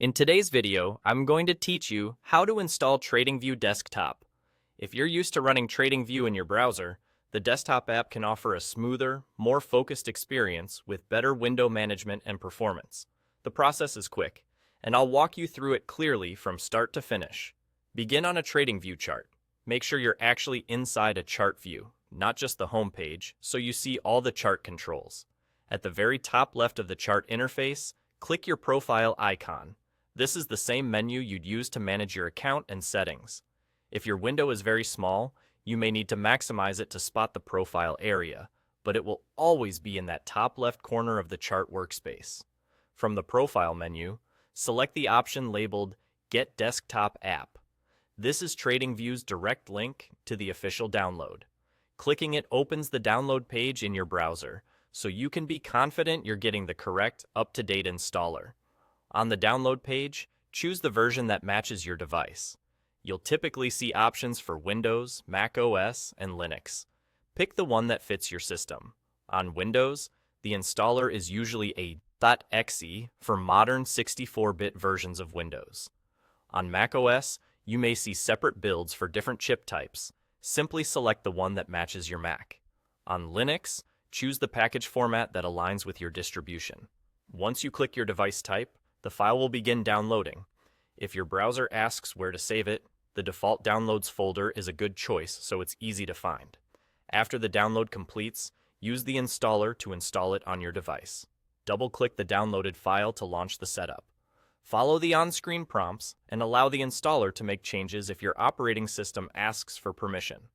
In today's video, I'm going to teach you how to install TradingView Desktop. If you're used to running TradingView in your browser, the desktop app can offer a smoother, more focused experience with better window management and performance. The process is quick, and I'll walk you through it clearly from start to finish. Begin on a TradingView chart. Make sure you're actually inside a chart view, not just the home page, so you see all the chart controls. At the very top left of the chart interface, click your profile icon. This is the same menu you'd use to manage your account and settings. If your window is very small, you may need to maximize it to spot the profile area, but it will always be in that top left corner of the chart workspace. From the profile menu, select the option labeled Get Desktop App. This is TradingView's direct link to the official download. Clicking it opens the download page in your browser, so you can be confident you're getting the correct, up-to-date installer. On the download page, choose the version that matches your device. You'll typically see options for Windows, Mac OS, and Linux. Pick the one that fits your system. On Windows, the installer is usually a .exe for modern 64-bit versions of Windows. On Mac OS, you may see separate builds for different chip types. Simply select the one that matches your Mac. On Linux, choose the package format that aligns with your distribution. Once you click your device type, the file will begin downloading. If your browser asks where to save it, the default downloads folder is a good choice, so it's easy to find. After the download completes, use the installer to install it on your device. Double-click the downloaded file to launch the setup. Follow the on-screen prompts and allow the installer to make changes if your operating system asks for permission.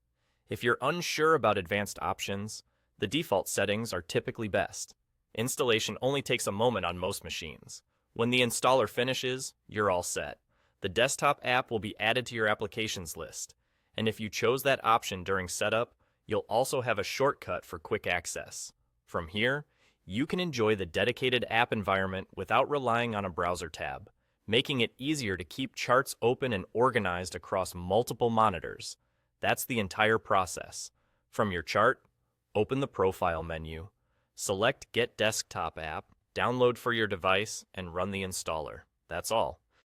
If you're unsure about advanced options, the default settings are typically best. Installation only takes a moment on most machines. When the installer finishes, you're all set. The desktop app will be added to your applications list, and if you chose that option during setup, you'll also have a shortcut for quick access. From here, you can enjoy the dedicated app environment without relying on a browser tab, making it easier to keep charts open and organized across multiple monitors. That's the entire process. From your chart, open the Profile menu, select Get Desktop App, download for your device, and run the installer. That's all.